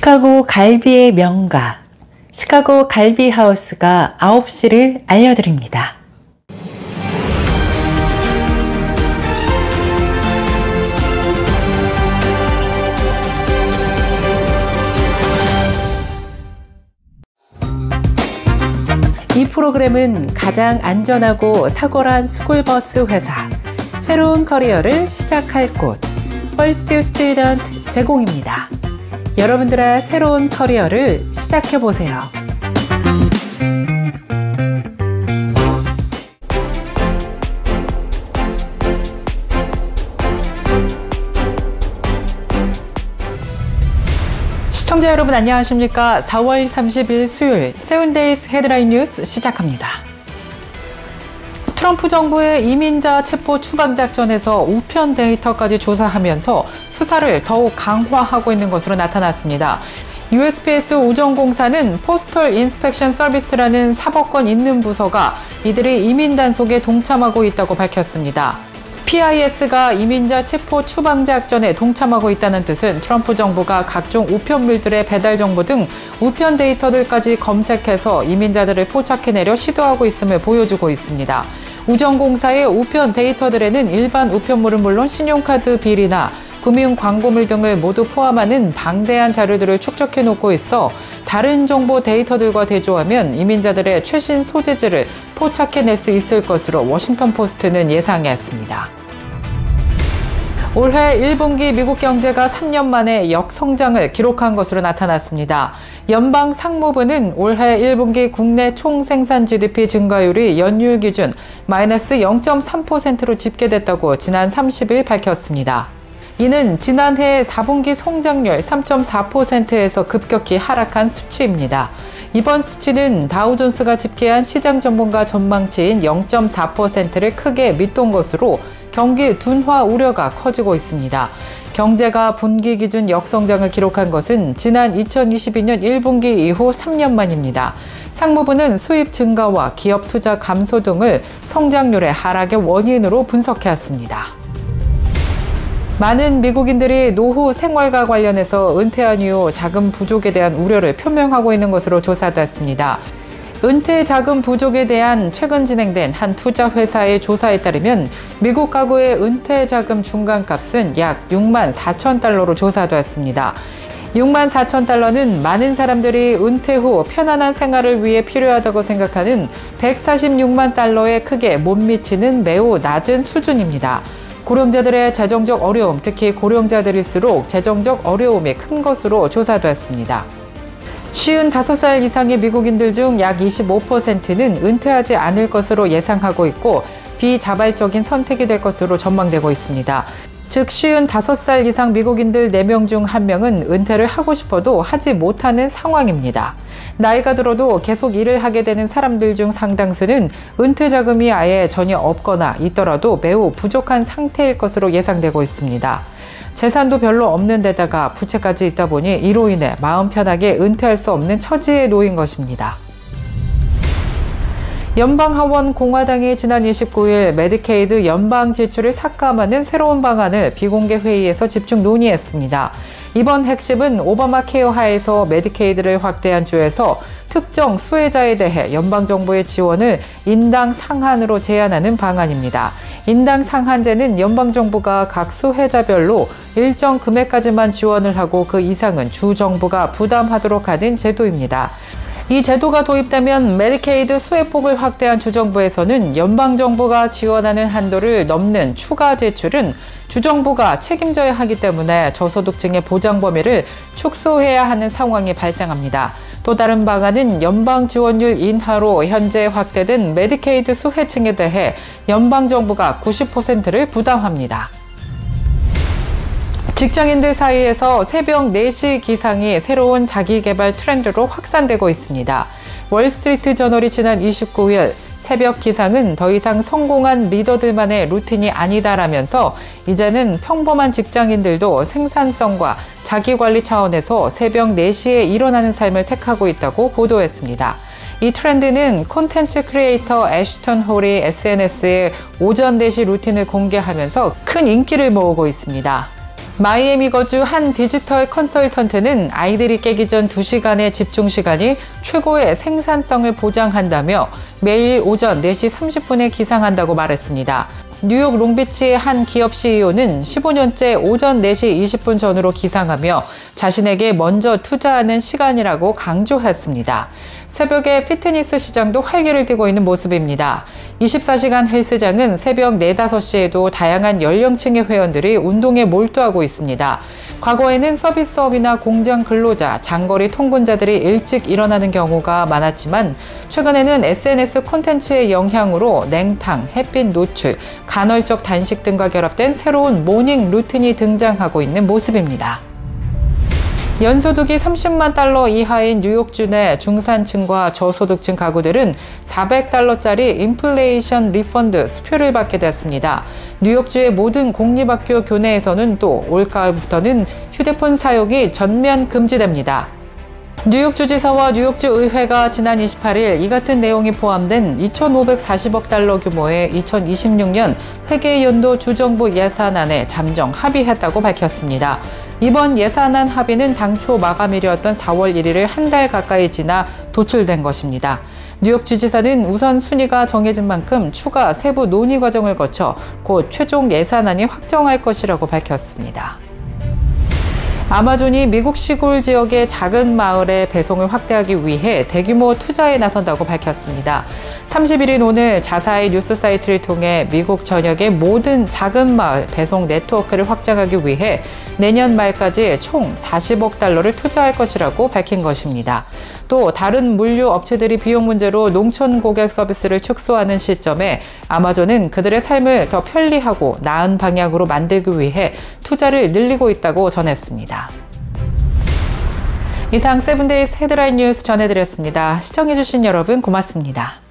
시카고 갈비의 명가, 시카고 갈비 하우스가 9시를 알려드립니다. 이 프로그램은 가장 안전하고 탁월한 스쿨버스 회사, 새로운 커리어를 시작할 곳, 퍼스트 스튜던트 제공입니다. 여러분들의 새로운 커리어를 시작해보세요. 시청자 여러분 안녕하십니까? 4월 30일 수요일 세븐데이스 헤드라인 뉴스 시작합니다. 트럼프 정부의 이민자 체포 추방작전에서 우편 데이터까지 조사하면서 수사를 더욱 강화하고 있는 것으로 나타났습니다. USPS 우정공사는 포스털 인스펙션 서비스라는 사법권 있는 부서가 이들이 이민 단속에 동참하고 있다고 밝혔습니다. PIS가 이민자 체포 추방작전에 동참하고 있다는 뜻은 트럼프 정부가 각종 우편물들의 배달 정보 등 우편 데이터들까지 검색해서 이민자들을 포착해내려 시도하고 있음을 보여주고 있습니다. 우정공사의 우편 데이터들에는 일반 우편물은 물론 신용카드 비리나 금융 광고물 등을 모두 포함하는 방대한 자료들을 축적해 놓고 있어 다른 정보 데이터들과 대조하면 이민자들의 최신 소재지를 포착해낼 수 있을 것으로 워싱턴 포스트는 예상했습니다. 올해 1분기 미국 경제가 3년 만에 역성장을 기록한 것으로 나타났습니다. 연방 상무부는 올해 1분기 국내 총생산 GDP 증가율이 연율 기준 마이너스 0.3%로 집계됐다고 지난 30일 밝혔습니다. 이는 지난해 4분기 성장률 3.4%에서 급격히 하락한 수치입니다. 이번 수치는 다우존스가 집계한 시장 전문가 전망치인 0.4%를 크게 밑돈 것으로 경기 둔화 우려가 커지고 있습니다. 경제가 분기 기준 역성장을 기록한 것은 지난 2022년 1분기 이후 3년 만입니다. 상무부는 수입 증가와 기업 투자 감소 등을 성장률의 하락의 원인으로 분석해왔습니다. 많은 미국인들이 노후 생활과 관련해서 은퇴한 이후 자금 부족에 대한 우려를 표명하고 있는 것으로 조사됐습니다. 은퇴 자금 부족에 대한 최근 진행된 한 투자 회사의 조사에 따르면 미국 가구의 은퇴 자금 중간값은 약 6만 4천 달러로 조사됐습니다. 6만 4천 달러는 많은 사람들이 은퇴 후 편안한 생활을 위해 필요하다고 생각하는 146만 달러에 크게 못 미치는 매우 낮은 수준입니다. 고령자들의 재정적 어려움, 특히 고령자들일수록 재정적 어려움이 큰 것으로 조사됐습니다. 55살 이상의 미국인들 중 약 25%는 은퇴하지 않을 것으로 예상하고 있고 비자발적인 선택이 될 것으로 전망되고 있습니다. 즉 55살 이상 미국인들 4명 중 1명은 은퇴를 하고 싶어도 하지 못하는 상황입니다. 나이가 들어도 계속 일을 하게 되는 사람들 중 상당수는 은퇴 자금이 아예 전혀 없거나 있더라도 매우 부족한 상태일 것으로 예상되고 있습니다. 재산도 별로 없는 데다가 부채까지 있다 보니 이로 인해 마음 편하게 은퇴할 수 없는 처지에 놓인 것입니다. 연방하원 공화당이 지난 29일 메디케이드 연방 지출을 삭감하는 새로운 방안을 비공개 회의에서 집중 논의했습니다. 이번 핵심은 오바마 케어 하에서 메디케이드를 확대한 주에서 특정 수혜자에 대해 연방정부의 지원을 인당 상한으로 제한하는 방안입니다. 인당 상한제는 연방정부가 각 수혜자별로 일정 금액까지만 지원을 하고 그 이상은 주정부가 부담하도록 하는 제도입니다. 이 제도가 도입되면 메디케이드 수혜폭을 확대한 주정부에서는 연방정부가 지원하는 한도를 넘는 추가 제출은 주정부가 책임져야 하기 때문에 저소득층의 보장 범위를 축소해야 하는 상황이 발생합니다. 또 다른 방안은 연방 지원율 인하로 현재 확대된 메디케이드 수혜층에 대해 연방정부가 90%를 부담합니다. 직장인들 사이에서 새벽 4시 기상이 새로운 자기개발 트렌드로 확산되고 있습니다. 월스트리트 저널이 지난 29일 새벽 기상은 더 이상 성공한 리더들만의 루틴이 아니다라면서 이제는 평범한 직장인들도 생산성과 자기관리 차원에서 새벽 4시에 일어나는 삶을 택하고 있다고 보도했습니다. 이 트렌드는 콘텐츠 크리에이터 애쉬턴 홀이 SNS에 오전 4시 루틴을 공개하면서 큰 인기를 모으고 있습니다. 마이애미 거주 한 디지털 컨설턴트는 아이들이 깨기 전 2시간의 집중 시간이 최고의 생산성을 보장한다며 매일 오전 4시 30분에 기상한다고 말했습니다. 뉴욕 롱비치의 한 기업 CEO는 15년째 오전 4시 20분 전후로 기상하며 자신에게 먼저 투자하는 시간이라고 강조했습니다. 새벽에 피트니스 시장도 활기를 띠고 있는 모습입니다. 24시간 헬스장은 새벽 4, 5시에도 다양한 연령층의 회원들이 운동에 몰두하고 있습니다. 과거에는 서비스업이나 공장 근로자, 장거리 통근자들이 일찍 일어나는 경우가 많았지만 최근에는 SNS 콘텐츠의 영향으로 냉탕, 햇빛 노출, 간헐적 단식 등과 결합된 새로운 모닝 루틴이 등장하고 있는 모습입니다. 연소득이 30만 달러 이하인 뉴욕주 내 중산층과 저소득층 가구들은 $400짜리 인플레이션 리펀드 수표를 받게 됐습니다. 뉴욕주의 모든 공립학교 교내에서는 또 올가을부터는 휴대폰 사용이 전면 금지됩니다. 뉴욕주지사와 뉴욕주 의회가 지난 28일 이 같은 내용이 포함된 2,540억 달러 규모의 2026년 회계연도 주정부 예산안에 잠정 합의했다고 밝혔습니다. 이번 예산안 합의는 당초 마감일이었던 4월 1일을 한 달 가까이 지나 도출된 것입니다. 뉴욕 주지사는 우선 순위가 정해진 만큼 추가 세부 논의 과정을 거쳐 곧 최종 예산안이 확정할 것이라고 밝혔습니다. 아마존이 미국 시골 지역의 작은 마을의 배송을 확대하기 위해 대규모 투자에 나선다고 밝혔습니다. 30일인 오늘 자사의 뉴스 사이트를 통해 미국 전역의 모든 작은 마을 배송 네트워크를 확장하기 위해 내년 말까지 총 40억 달러를 투자할 것이라고 밝힌 것입니다. 또 다른 물류 업체들이 비용 문제로 농촌 고객 서비스를 축소하는 시점에 아마존은 그들의 삶을 더 편리하고 나은 방향으로 만들기 위해 투자를 늘리고 있다고 전했습니다. 이상 세븐데이즈 헤드라인 뉴스 전해드렸습니다. 시청해주신 여러분 고맙습니다.